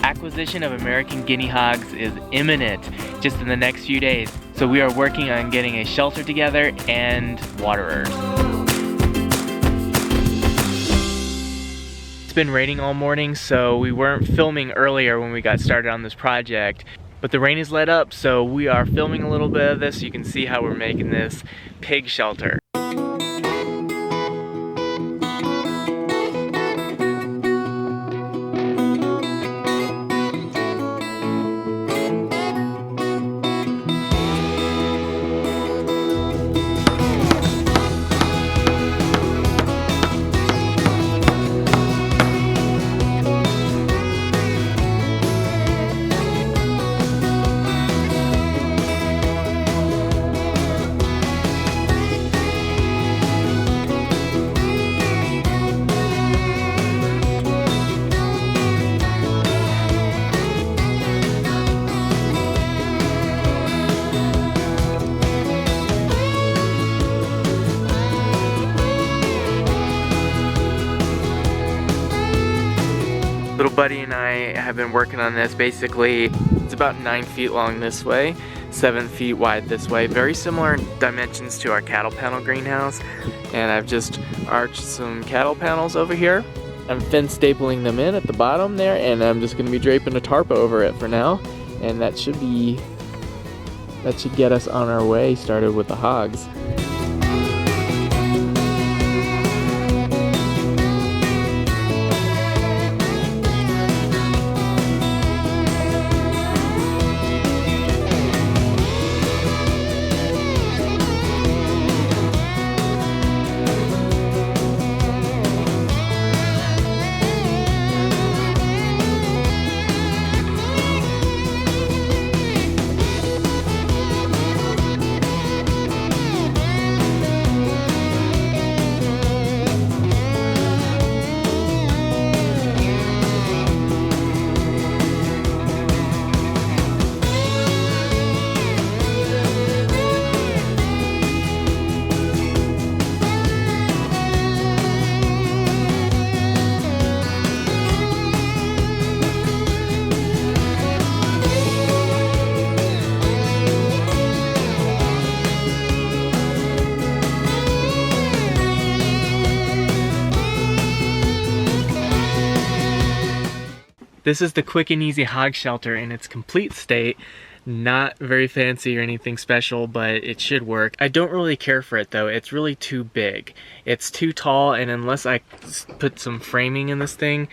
acquisition of American Guinea Hogs is imminent, just in the next few days. So we are working on getting a shelter together and waterers. It's been raining all morning, so we weren't filming earlier when we got started on this project. But the rain has let up, so we are filming a little bit of this so you can see how we're making this pig shelter. Little buddy and I have been working on this. Basically, it's about 9 feet long this way, 7 feet wide this way. Very similar dimensions to our cattle panel greenhouse. And I've just arched some cattle panels over here. I'm fence stapling them in at the bottom there, and I'm just gonna be draping a tarp over it for now. And that should get us on our way started with the hogs. This is the quick and easy hog shelter in its complete state. Not very fancy or anything special, but it should work. I don't really care for it though. It's really too big. It's too tall, and unless I put some framing in this thing,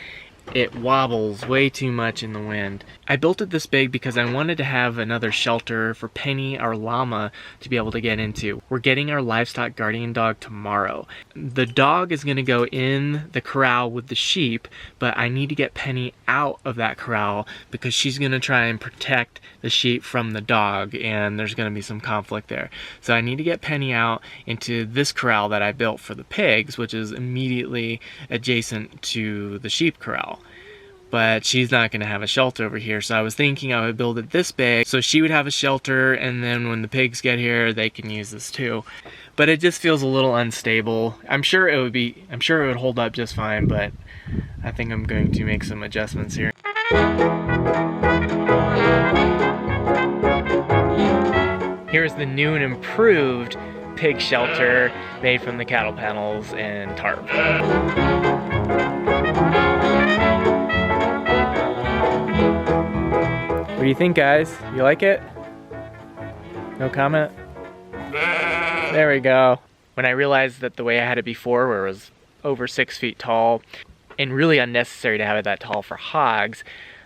it wobbles way too much in the wind. I built it this big because I wanted to have another shelter for Penny, our llama, to be able to get into. We're getting our livestock guardian dog tomorrow. The dog is gonna go in the corral with the sheep, but I need to get Penny out of that corral because she's gonna try and protect the sheep from the dog, and there's gonna be some conflict there. So I need to get Penny out into this corral that I built for the pigs, which is immediately adjacent to the sheep corral. But she's not gonna have a shelter over here, so I was thinking I would build it this big so she would have a shelter, and then when the pigs get here they can use this too. But it just feels a little unstable. I'm sure it would hold up just fine, but I think I'm going to make some adjustments here. Here's the new and improved pig shelter made from the cattle panels and tarp. What do you think, guys? You like it? No comment? There we go. When I realized that the way I had it before, where it was over 6 feet tall and really unnecessary to have it that tall for hogs,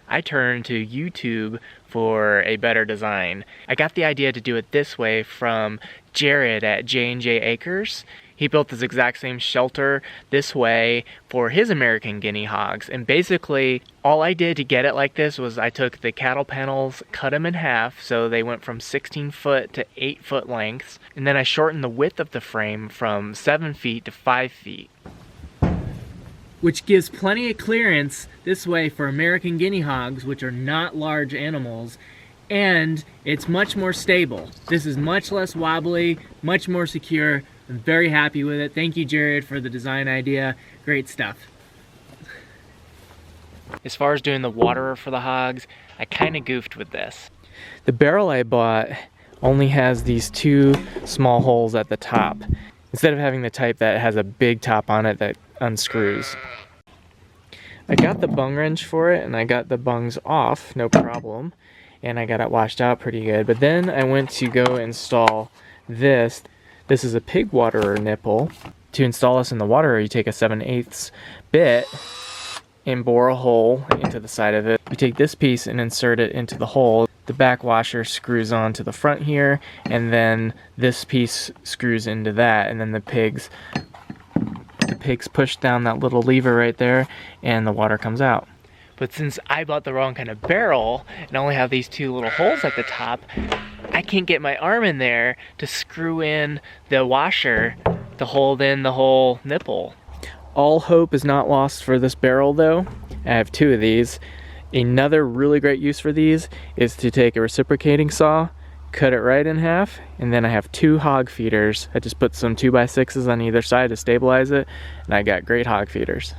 I turned to YouTube for a better design. I got the idea to do it this way from Jared at J&J Acres. He built this exact same shelter this way for his American Guinea Hogs. And basically, all I did to get it like this was I took the cattle panels, cut them in half, so they went from 16 foot to 8 foot lengths. And then I shortened the width of the frame from 7 feet to 5 feet. Which gives plenty of clearance this way for American Guinea Hogs, which are not large animals. And it's much more stable. This is much less wobbly, much more secure. I'm very happy with it. Thank you, Jared, for the design idea. Great stuff. As far as doing the waterer for the hogs, I kind of goofed with this. The barrel I bought only has these 2 small holes at the top, instead of having the type that has a big top on it that unscrews. I got the bung wrench for it and I got the bungs off, no problem, and I got it washed out pretty good. But then I went to go install this. This is a pig waterer nipple. To install this in the waterer, you take a 7/8 bit and bore a hole into the side of it. You take this piece and insert it into the hole. The back washer screws onto the front here, and then this piece screws into that, and then the pigs push down that little lever right there, and the water comes out. But since I bought the wrong kind of barrel, and only have these 2 little holes at the top, I can't get my arm in there to screw in the washer to hold in the whole nipple. All hope is not lost for this barrel though. I have 2 of these. Another really great use for these is to take a reciprocating saw, cut it right in half, and then I have 2 hog feeders. I just put some 2x6s on either side to stabilize it, and I got great hog feeders.